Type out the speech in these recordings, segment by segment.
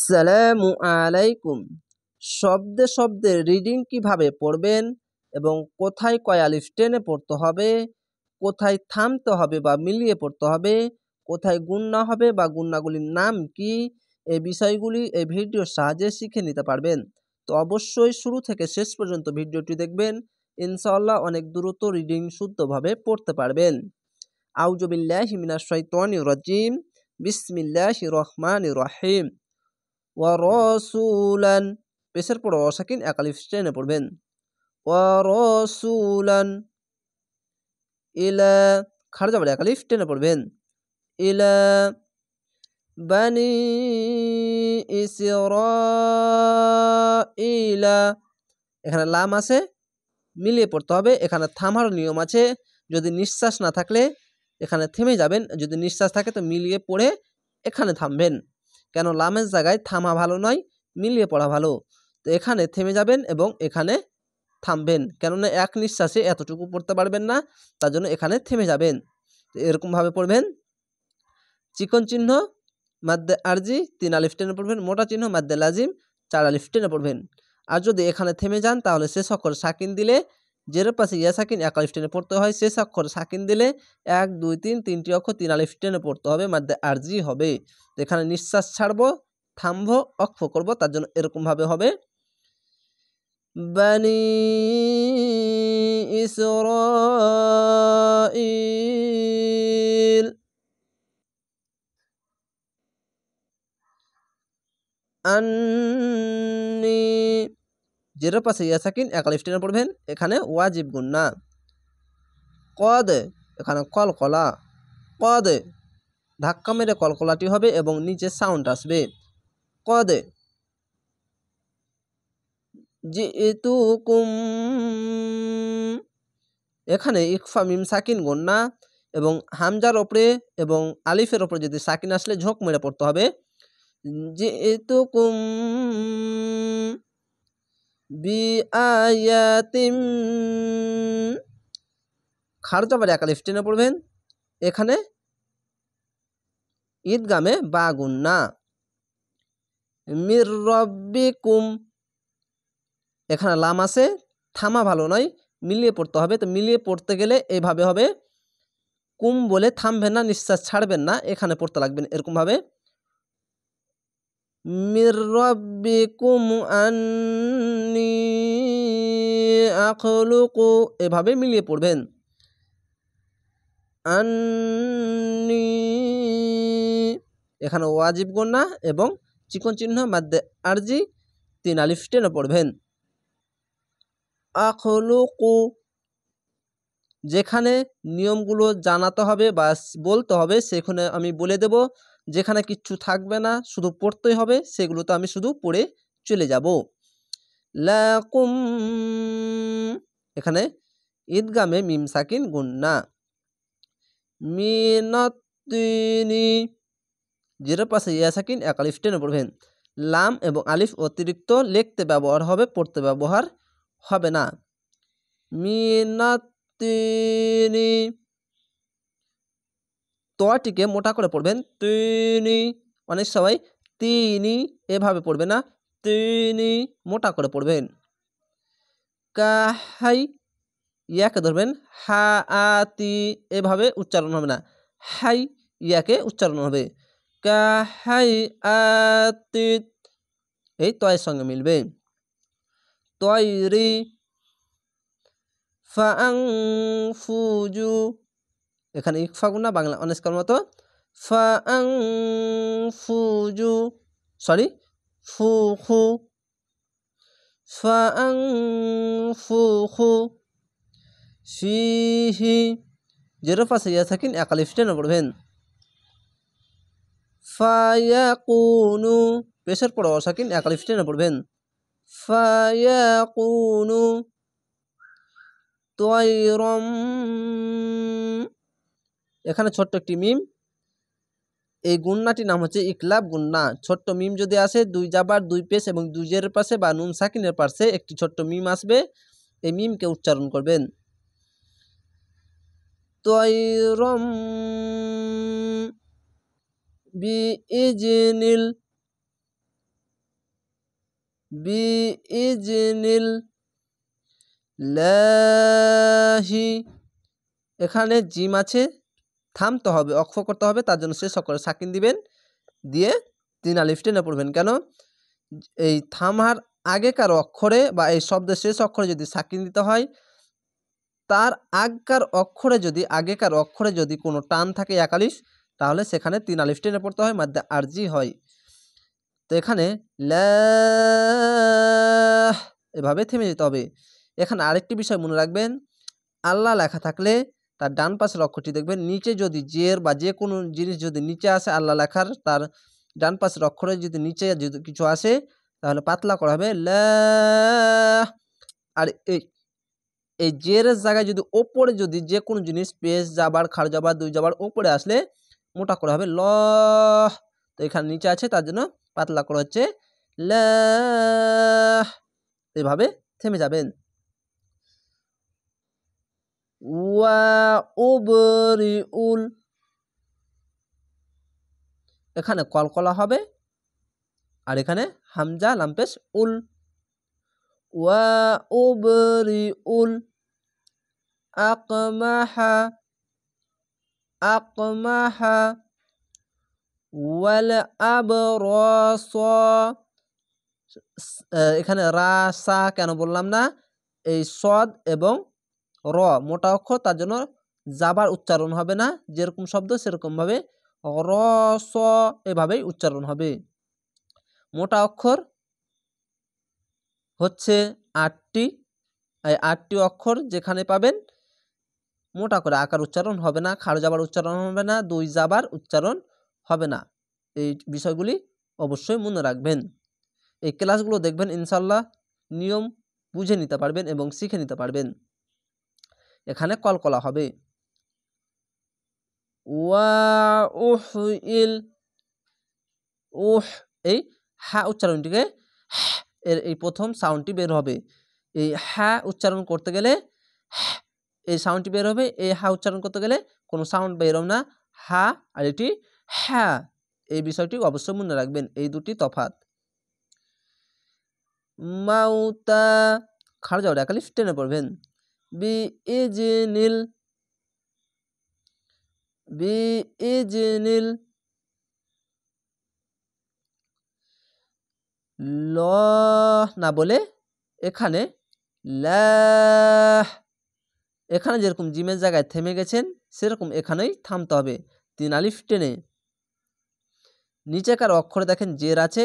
আসসালামু আলাইকুম। শব্দে শব্দে রিডিং কিভাবে পড়বেন এবং কোথায় কয় আলিফ টেনে পড়তে হবে, কোথায় থামতে হবে বা মিলিয়ে পড়তে হবে, কোথায় গুণনা হবে বা গুণনাগুলির নাম কি, এই বিষয়গুলি এই ভিডিওর সাহায্যে শিখে নিতে পারবেন। তো অবশ্যই শুরু থেকে শেষ পর্যন্ত ভিডিওটি দেখবেন, ইনশাআল্লাহ অনেক দ্রুত রিডিং শুদ্ধভাবে পড়তে পারবেন। আউযু বিল্লাহি মিনাশ শাইতানির রাজিম, বিসমিল্লাহির রহমানির রহিম। ওয়ারসুলান, পেশের পর অসাকিন এক আলিফ টেনে পড়বেন। ওয়ারসুলান ইলা, খারজা বলে এক আলিফ টেনে পড়বেন। ইলা বানি ইসরাঈলা, এখানে লাম আছে, মিলিয়ে পড়তে হবে। এখানে থামার নিয়ম আছে, যদি নিঃশ্বাস না থাকলে এখানে থেমে যাবেন, যদি নিঃশ্বাস থাকে তো মিলিয়ে পড়ে এখানে থামবেন। কেন লামের জায়গায় থামা ভালো নয়, মিলিয়ে পড়া ভালো। তো এখানে থেমে যাবেন এবং এখানে থামবেন, কেননা এক নিঃশ্বাসে এতটুকু পড়তে পারবেন না, তার জন্য এখানে থেমে যাবেন। তো এরকমভাবে পড়বেন। চিকন চিহ্ন মাদ্দে আরজি 3 আলিফ টেনে পড়বেন, মোটা চিহ্ন মাদ্দে লাজিম 4 আলিফ টেনে পড়বেন। আর যদি এখানে থেমে যান তাহলে শেষ অক্ষর সাকিন দিলে, জেরের পাশে ইয়া সাকিন 1 আলিফ টেনে পড়তে হয়, শেষ অক্ষর সাকিন দিলে 1 2 3 তিনটি অক্ষর 3 আলিফ টেনে পড়তে হবে, মাদ্দে আরজি হবে। তো এখানে নিঃশ্বাস ছাড়বো, থামবো, অক্ফ করব, তার জন্য এরকমভাবে হবে। বানি ইসরাঈল আন্নি, জেরের পাশে ইয়া সাকিন 1 আলিফ টেনে পড়বেন, এখানে ওয়াজিব গুন্না। কদ, এখানে কলকলা, কদ ধাক্কা মেরে কলকলাটি হবে এবং নিচে সাউন্ড আসবে। কদ জিতুকুম, এখানে ইকফা মিম সাকিন গুন্না এবং হামজার ওপরে এবং আলিফের ওপরে যদি সাকিন আসলে ঝোঁক মেরে পড়তে হবে। জিতুকুম বিআয়াতিম, খারজা বারে 1 আলিফ টেনে পড়বেন, এখানে ঈদগামে বা গুন্না। মির রব্বিকুম, এখানে লাম আছে, থামা ভালো নয়, মিলিয়ে পড়তে হবে। তো মিলিয়ে পড়তে গেলে এইভাবে হবে, কুম বলে থামবেন না, নিঃশ্বাস ছাড়বেন না, এখানে পড়তে লাগবেন এরকমভাবে। মির রব্বিকুম আন্নি আখলুকু, এভাবে মিলিয়ে পড়বেন। আন্নি, এখানে ওয়াজিব গুন্না এবং চিকন চিহ্ন মাদ্দে আরজি 3 আলিফ টেনে পড়বেন। আখলুকু, যেখানে নিয়মগুলো জানাতে হবে বা বলতে হবে সেখানে আমি বলে দেব, যেখানে কিচ্ছু থাকবে না শুধু পড়তেই হবে সেগুলো তো আমি শুধু পড়ে চলে যাব। লাকুম, এখানে ঈদগামে মিম সাকিন গুন্না। মিনাত্তিনি, জেরের পাশে ইয়া সাকিন 1 আলিফ টেনে পড়বেন। লাম এবং আলিফ অতিরিক্ত লিখতে ব্যবহার হবে, পড়তে ব্যবহার হবে না। মিনাত্তিনি, তোয়াটিকে মোটা করে পড়বেন, তিনি, অনেক সবাই তিনি এভাবে পড়বে না, তিনি মোটা করে পড়বেন। কাহাই, ইয়াকে ধরবেন, হা আতি এভাবে উচ্চারণ হবে না, হাই ইয়াকে উচ্চারণ হবে। কাহাই আতি, এই তয়ের সঙ্গে মিলবে। তয়রি, ফাআংফুজু, এখানে ইকফা গুনা বাংলা অনেস্কার মতো, ফাআংফুজু, সরি ফুখু, ফাআংফুখু ফিহি, জেরের পাশে ইয়া সাকিন 1 আলিফ টেনে পড়বেন। ফায়াকুনু, পেশের পর অসাকিন 1 আলিফ টেনে পড়বেন। ফায়াকুনু তয়রম, এখানে ছোট্ট একটি মিম, এই গুন্নাটির নাম হচ্ছে ইকলাব গুন্না। ছোট্ট মিম যদি আসে, 2 জাবার 2 পেশ এবং 2 জেরের পাশে বা নুন সাকিনের পাশে একটি ছোট্ট মিম আসবে, এই মিমকে উচ্চারণ করবেন। তয়রম বিইজনিল, বিইজনিল্লাহি, এখানে জিম আছে, থামতে হবে, অক্ফ করতে হবে, তার জন্য শেষ অক্ষরে সাকিন দিবেন, দিয়ে 3 আলিফ টেনে পড়বেন। কেন? এই থামার আগেকার অক্ষরে বা এই শব্দের শেষ অক্ষরে যদি সাকিন দিতে হয়, তার আগেকার অক্ষরে যদি কোনো টান থাকে 1 আলিফ, তাহলে সেখানে 3 আলিফ টেনে পড়তে হয়, মাদ্দে আরজি হয়। তো এখানে লাহ এভাবে থেমে যেতে হবে। এখানে আরেকটি বিষয় মনে রাখবেন, আল্লাহ লেখা থাকলে তার ডান পাশের অক্ষরটি দেখবেন নিচে, যদি জের বা যে কোনো জিনিস যদি নিচে আসে আল্লাহ লেখার, তার ডান পাশের অক্ষরে যদি নিচে যদি কিছু আসে, তাহলে পাতলা করা হবে লাহ। আর এই জেরের জায়গায় যদি ওপরে যদি যে কোনো জিনিস পেশ জাবার খাড় জাবার 2 জাবার ওপরে আসলে মোটা করা হবে লহ। তো এখানে নিচে আছে তার জন্য পাতলা করা হচ্ছে লাহ। এভাবে থেমে যাবেন। ওয়া উবরিউল, এখানে কলকলা হবে, আর এখানে হামজা লামপেশ উল। ওয়া উবরিউল আকমাহা, আকমাহা ওয়াল আবরাস, এখানে রা সা কেন বললাম না, এই সদ এবং র মোটা অক্ষর, তার জন্য জাবার উচ্চারণ হবে না, যেরকম শব্দ সেরকম ভাবে র স এভাবেই উচ্চারণ হবে। মোটা অক্ষর হচ্ছে 8টি, এই 8টি অক্ষর যেখানে পাবেন মোটা করে আকার উচ্চারণ হবে না, খাড় জাবার উচ্চারণ হবে না, 2 জাবার উচ্চারণ হবে না। এই বিষয়গুলি অবশ্যই মনে রাখবেন। এই ক্লাসগুলো দেখবেন, ইনশাল্লাহ নিয়ম বুঝে নিতে পারবেন এবং শিখে নিতে পারবেন। এখানে কলকলা হবে। ওয়া উহইল, উহ এই হা উচ্চারণটিকে এর এই প্রথম সাউন্ডটি বের হবে। এই হা উচ্চারণ করতে গেলে এই সাউন্ডটি বের হবে, এই হা উচ্চারণ করতে গেলে কোনো সাউন্ড বের হবে না, হা আর এটি হ্যাঁ। এই বিষয়টি অবশ্যই মনে রাখবেন, এই দুটি তফাৎ। মাউতা খাড় যাওয়ার 1 আলিফ টেনে পড়বেন। বিইজনিল, বিইজনিল ল না বলে এখানে লাহ, এখানে যেরকম জিমের জায়গায় থেমে গেছেন সেরকম এখানেই থামতে হবে 3 আলিফ টেনে। নিচেকার অক্ষরে দেখেন জের আছে,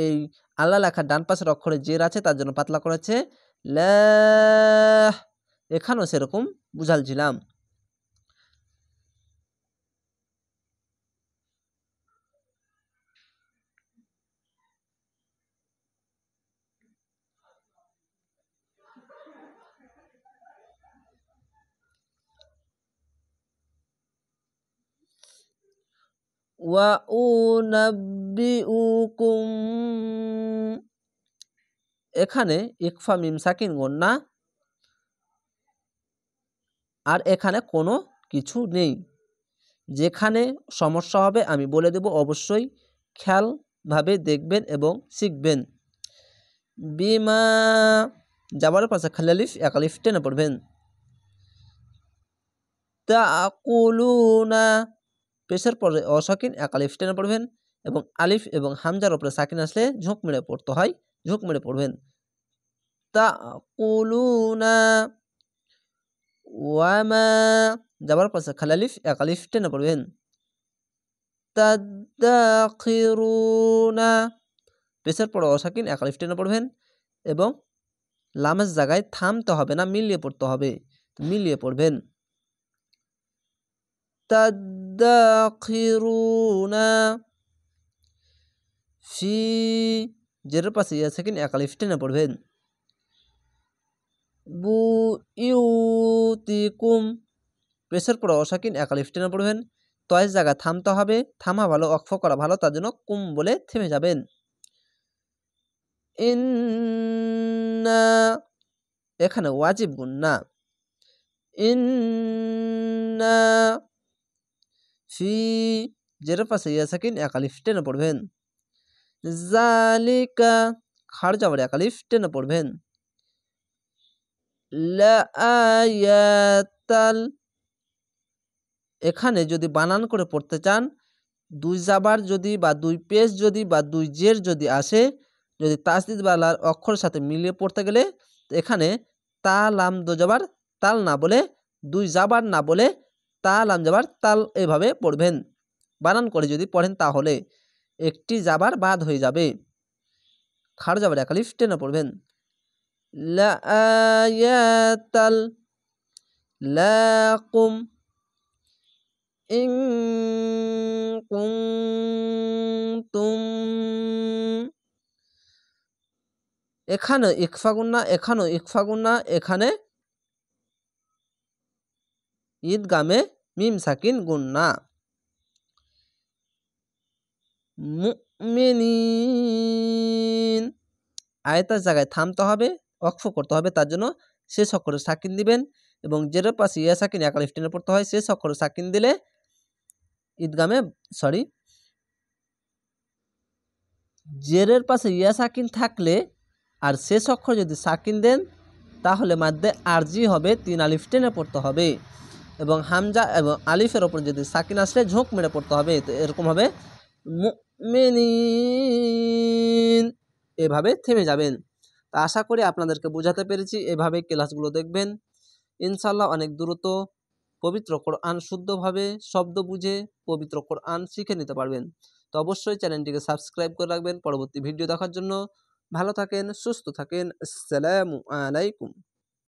এই আল্লাহ লেখার ডান পাশের অক্ষরে জের আছে, তার জন্য পাতলা করেছে লাহ। এখানেও সেরকম বুঝালছিলাম। ওয়া উনাব্বিউকুম, এখানে ইকফা মিম সাকিন গন্না, আর এখানে কোনো কিছু নেই। যেখানে সমস্যা হবে আমি বলে দেব, অবশ্যই খেয়ালভাবে দেখবেন এবং শিখবেন। বিমা যাবার পাশে খালি আলিফ 1 আলিফ টেনে পড়বেন। তাকুলুনা পেশের পরে অসাকিন 1 আলিফ টেনে পড়বেন, এবং আলিফ এবং হামজার উপরে সাকিন আসলে ঝোঁক মেরে পড়তে হয়, ঝোঁক মেরে পড়বেন। তাকুলুনা ওয়ামা যাবার পাশে খালি আলিফ 1 আলিফ টেনে পড়বেন। তাদাখিরুনা পেশের পরে অসাকিন 1 আলিফ টেনে পড়বেন, এবং লামের জায়গায় থামতে হবে না, মিলিয়ে পড়তে হবে, মিলিয়ে পড়বেন। তাদাখিরুনা ফি জেরের পাশে ইয়া সাকিন 1 আলিফ টেনে পড়বেন। বুইউতিকুম পেশের পরে অসাকিন 1 আলিফ টেনে পড়বেন। তয়ের জায়গা থামতে হবে, থামা ভালো, অক্ফ করা ভালো, তার জন্য কুম বলে থেমে যাবেন। ইন্না এখানে ওয়াজিব গুন্না, ইন্না ফি জেরের পাশে ইয়া সাকিন 1 আলিফ টেনে পড়বেন। জালিকা খাড় জবর এক আলিফ টেনে পড়বেন। লা আয়াতাল, এখানে যদি বানান করে পড়তে চান, 2 জাবার যদি বা 2 পেশ যদি বা 2 জের যদি আসে, যদি তাসদিদ বালার অক্ষরের সাথে মিলিয়ে পড়তে গেলে এখানে তা লাম দো জাবার তাল না বলে, 2 জাবার না বলে তা লাম জাবার তাল এভাবে পড়বেন। বানান করে যদি পড়েন তাহলে একটি জাবার বাদ হয়ে যাবে। খাড় জাবার এক আলিফ টেনে পড়বেন। লা আয়াতাল লাকুম ইন কুনতুম, এখানে ইকফা গুন্না, এখানেও ইকফা গুন্না, এখানে ঈদগামে মিম সাকিন গুন্না। মুমিনিন, আয়াতের জায়গায় থামতে হবে, ওয়াকফ করতে হবে, তার জন্য শেষ অক্ষরে সাকিন দিবেন এবং জেরের পাশে ইয়া সাকিন এক আলিফ টেনে পড়তে হয়। শেষ অক্ষরে সাকিন দিলে ঈদগামে জেরের পাশে ইয়া সাকিন থাকলে আর শেষ অক্ষর যদি সাকিন দেন তাহলে মাদ্দে আরজি হবে, 3 আলিফ টেনে পড়তে হবে এবং হামজা এবং আলিফের ওপর যদি সাকিন আসলে ঝোঁক মেরে পড়তে হবে। তো এরকম হবে মুমিনিন, এভাবে থেমে যাবেন। তা আশা করি আপনাদেরকে বোঝাতে পেরেছি। এভাবে ক্লাসগুলো দেখবেন, ইনশাল্লাহ অনেক দ্রুত পবিত্র কোরআন শুদ্ধভাবে শব্দ বুঝে পবিত্র কোরআন শিখে নিতে পারবেন। তো অবশ্যই চ্যানেলটিকে সাবস্ক্রাইব করে রাখবেন পরবর্তী ভিডিও দেখার জন্য। ভালো থাকেন, সুস্থ থাকেন। আসসালামু আলাইকুম।